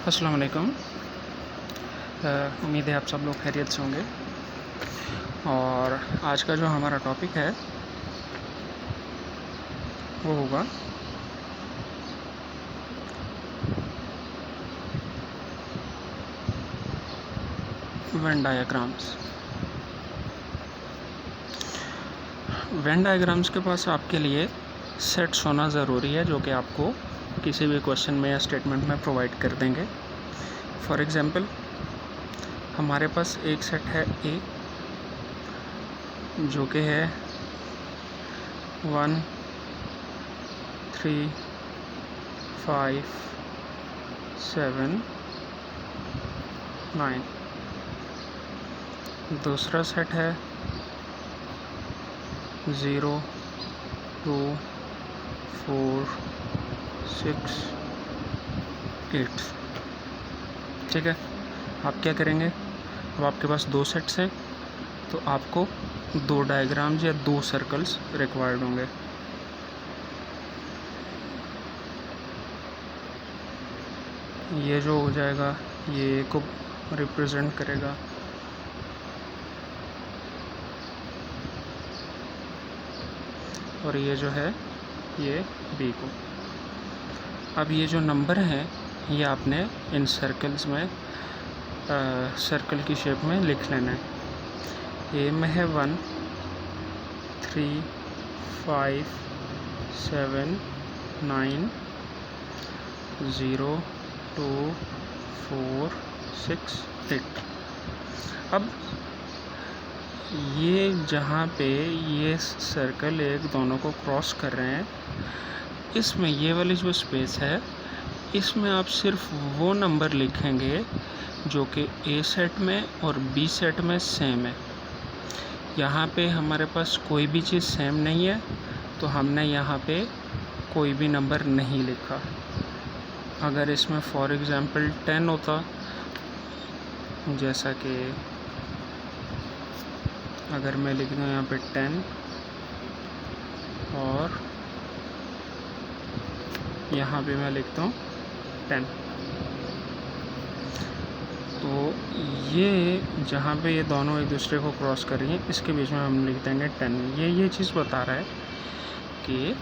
अस्सलाम वालेकुम। उम्मीद है आप सब लोग खैरियत से होंगे। और आज का जो हमारा टॉपिक है वो होगा वेन डायग्राम्स। वेन डायग्राम्स के पास आपके लिए सेट्स होना ज़रूरी है जो कि आपको किसी भी क्वेश्चन में या स्टेटमेंट में प्रोवाइड कर देंगे। फॉर एग्ज़ाम्पल हमारे पास एक सेट है ए जो कि है 1 3 5 7 9। दूसरा सेट है 0 2 4 6 8। ठीक है, आप क्या करेंगे? अब आपके पास दो सेट्स हैं तो आपको दो डायग्राम्स या दो सर्कल्स रिक्वायर्ड होंगे। ये जो हो जाएगा ये ए को रिप्रेजेंट करेगा, और ये जो है ये बी को। अब ये जो नंबर हैं ये आपने इन सर्कल्स में सर्कल की शेप में लिख लेना है। ए में है 1 3 5 7 9 0 2 4 6 8। अब ये जहाँ पे ये सर्कल एक दोनों को क्रॉस कर रहे हैं, इसमें ये वाली जो स्पेस है इसमें आप सिर्फ वो नंबर लिखेंगे जो कि ए सेट में और बी सेट में सेम है। यहाँ पे हमारे पास कोई भी चीज़ सेम नहीं है तो हमने यहाँ पे कोई भी नंबर नहीं लिखा। अगर इसमें फॉर एग्ज़ाम्पल 10 होता, जैसा कि अगर मैं लिख दूँ यहाँ पे 10 और यहाँ पे मैं लिखता हूँ 10, तो ये जहाँ पे ये दोनों एक दूसरे को क्रॉस कर रही हैं इसके बीच में हम लिख देंगे 10। ये चीज़ बता रहा है कि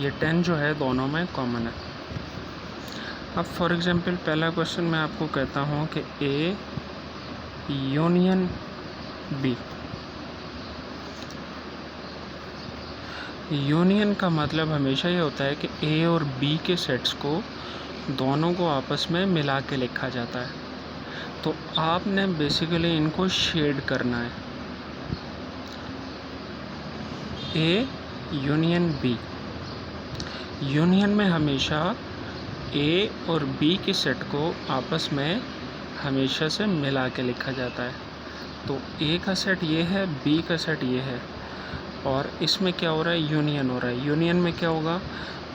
ये 10 जो है दोनों में कॉमन है। अब फॉर एग्ज़ाम्पल पहला क्वेश्चन मैं आपको कहता हूँ कि ए यूनियन बी। यूनियन का मतलब हमेशा ये होता है कि ए और बी के सेट्स को दोनों को आपस में मिला के लिखा जाता है। तो आपने बेसिकली इनको शेड करना है। ए यूनियन बी, यूनियन में हमेशा ए और बी के सेट को आपस में हमेशा से मिला के लिखा जाता है। तो ए का सेट ये है, बी का सेट ये है, और इसमें क्या हो रहा है? यूनियन हो रहा है। यूनियन में क्या होगा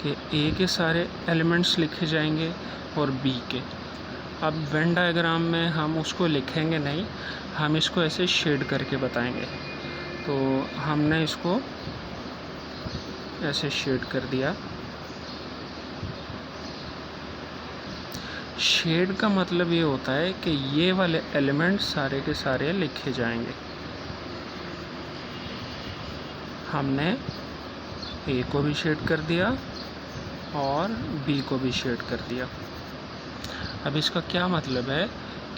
कि ए के सारे एलिमेंट्स लिखे जाएंगे और बी के। अब वेन डायग्राम में हम उसको लिखेंगे नहीं, हम इसको ऐसे शेड करके बताएंगे। तो हमने इसको ऐसे शेड कर दिया। शेड का मतलब ये होता है कि ये वाले एलिमेंट सारे के सारे लिखे जाएंगे। हमने ए को भी शेड कर दिया और बी को भी शेड कर दिया। अब इसका क्या मतलब है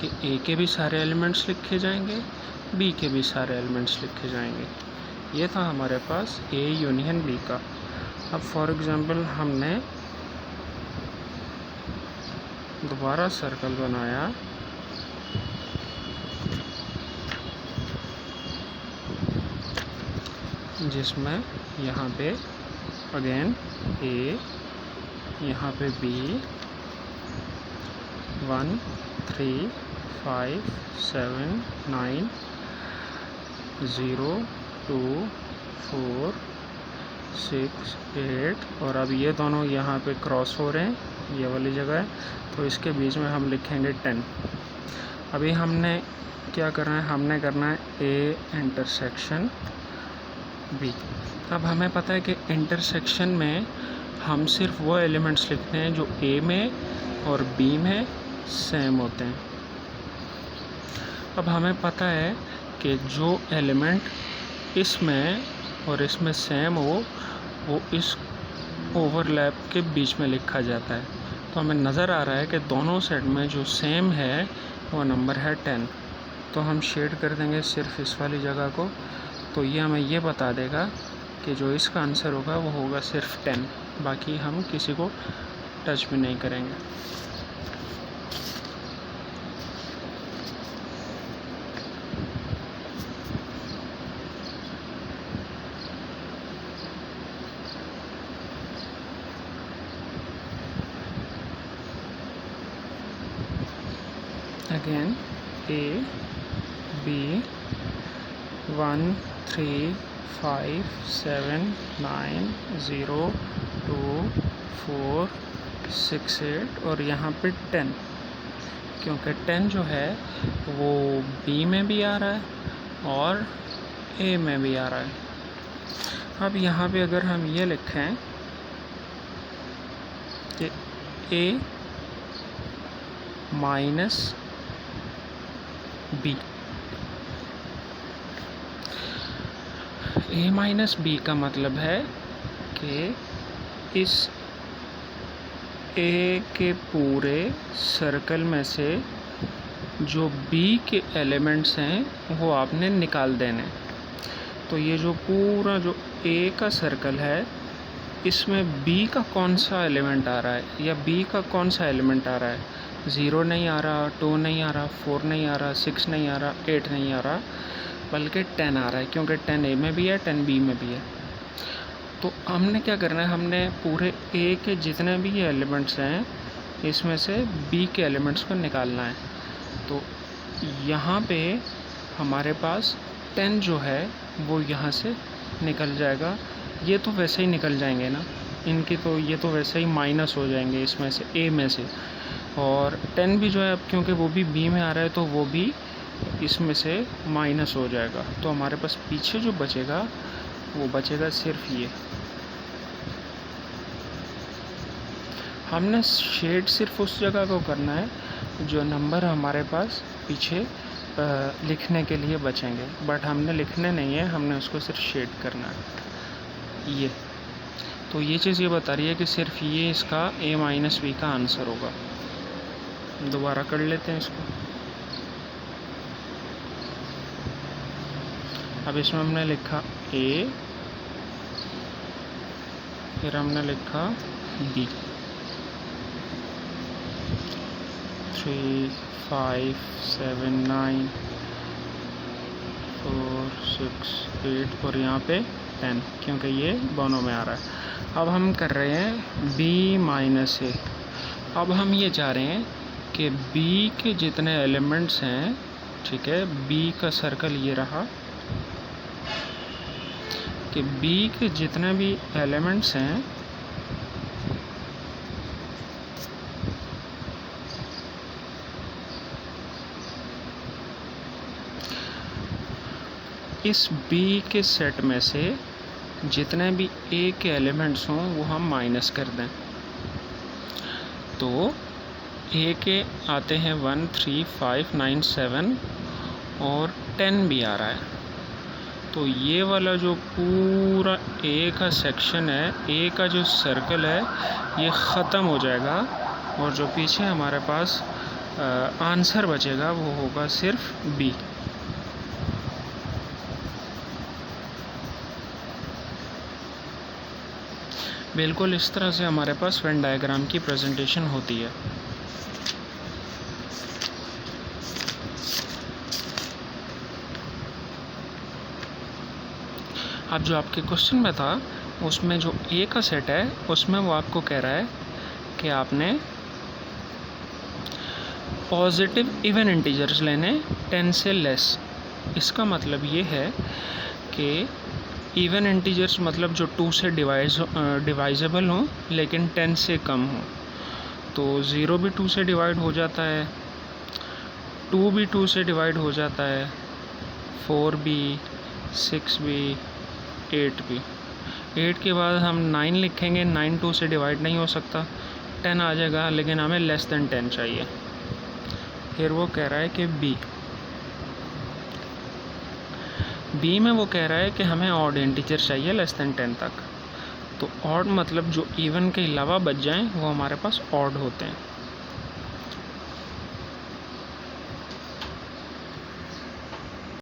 कि ए के भी सारे एलिमेंट्स लिखे जाएंगे, बी के भी सारे एलिमेंट्स लिखे जाएंगे। ये था हमारे पास ए यूनियन बी का। अब फॉर एग्ज़ाम्पल हमने दोबारा सर्कल बनाया जिसमें यहाँ पे अगेन ए, यहाँ पे बी, 1 3 5 7 9 0 2 4 6 8, और अब ये दोनों यहाँ पे क्रॉस हो रहे हैं, ये वाली जगह है, तो इसके बीच में हम लिखेंगे 10। अभी हमने क्या करना है? हमने करना है ए इंटरसेक्शन बी। अब हमें पता है कि इंटरसेक्शन में हम सिर्फ वो एलिमेंट्स लिखते हैं जो ए में और बी में सेम होते हैं। अब हमें पता है कि जो एलिमेंट इसमें और इसमें सेम हो वो इस ओवरलैप के बीच में लिखा जाता है। तो हमें नज़र आ रहा है कि दोनों सेट में जो सेम है वो नंबर है 10। तो हम शेड कर देंगे सिर्फ इस वाली जगह को, तो ये हमें ये बता देगा कि जो इसका आंसर होगा वो होगा सिर्फ 10, बाकी हम किसी को टच भी नहीं करेंगे। Again, A, B, 1, 3, 5, 7, 9, 0, 2, 4, 6, 8 और यहाँ पे 10, क्योंकि 10 जो है वो B में भी आ रहा है और A में भी आ रहा है। अब यहाँ पे अगर हम ये लिखें कि A minus B, A minus B का मतलब है कि इस ए के पूरे सर्कल में से जो बी के एलिमेंट्स हैं वो आपने निकाल देने। तो ये जो पूरा जो ए का सर्कल है इसमें बी का कौन सा एलिमेंट आ रहा है या बी का कौन सा एलिमेंट आ रहा है? 0 नहीं आ रहा, 2 नहीं आ रहा, 4 नहीं आ रहा, 6 नहीं आ रहा, 8 नहीं आ रहा, बल्कि 10 आ रहा है, क्योंकि 10 ए में भी है, 10 बी में भी है। तो हमने क्या करना है, हमने पूरे ए के जितने भी एलिमेंट्स हैं इसमें से बी के एलिमेंट्स को निकालना है। तो यहाँ पे हमारे पास 10 जो है वो यहाँ से निकल जाएगा। ये तो वैसे ही निकल जाएंगे ना, इनकी तो ये तो वैसे ही माइनस हो जाएंगे इसमें से, ए में से। और 10 भी जो है अब क्योंकि वो भी बी में आ रहा है तो वो भी इसमें से माइनस हो जाएगा। तो हमारे पास पीछे जो बचेगा वो बचेगा सिर्फ ये। हमने शेड सिर्फ उस जगह को करना है जो नंबर हमारे पास पीछे लिखने के लिए बचेंगे, बट हमने लिखने नहीं है, हमने उसको सिर्फ शेड करना है ये। तो ये चीज़ ये बता रही है कि सिर्फ ये इसका a माइनस बी का आंसर होगा। दोबारा कर लेते हैं इसको। अब इसमें हमने लिखा a, फिर हमने लिखा b, 3, 5, 7, 9, 4, 6, 8 और यहाँ पे 10, क्योंकि ये दोनों में आ रहा है। अब हम कर रहे हैं b माइनस ए। अब हम ये चाह रहे हैं कि b के जितने एलिमेंट्स हैं, ठीक है, b का सर्कल ये रहा, कि b के जितने भी एलिमेंट्स हैं इस b के सेट में से जितने भी a के एलिमेंट्स हों वो हम माइनस कर दें। तो a के आते हैं 1, 3, 5, 9, 7 और 10 भी आ रहा है। तो ये वाला जो पूरा a का सेक्शन है, a का जो सर्कल है ये ख़त्म हो जाएगा और जो पीछे हमारे पास आंसर बचेगा वो होगा सिर्फ b। बिल्कुल इस तरह से हमारे पास वेन डायग्राम की प्रेजेंटेशन होती है। अब जो आपके क्वेश्चन में था उसमें जो ए का सेट है उसमें वो आपको कह रहा है कि आपने पॉजिटिव इवन इंटीजर्स लेने 10 से लेस। इसका मतलब ये है कि इवन इंटीजर्स मतलब जो 2 से डिवाइजेबल हों लेकिन 10 से कम हो। तो 0 भी 2 से डिवाइड हो जाता है, 2 भी 2 से डिवाइड हो जाता है, 4 भी, 6 भी, 8 भी। 8 के बाद हम 9 लिखेंगे, 9 2 से डिवाइड नहीं हो सकता 10 आ जाएगा, लेकिन हमें लेस देन 10 चाहिए। फिर वो कह रहा है कि बी में वो कह रहा है कि हमें ऑड इंटीजर चाहिए लेस देन 10 तक। तो ऑड मतलब जो इवन के अलावा बच जाएं वो हमारे पास ऑड होते हैं।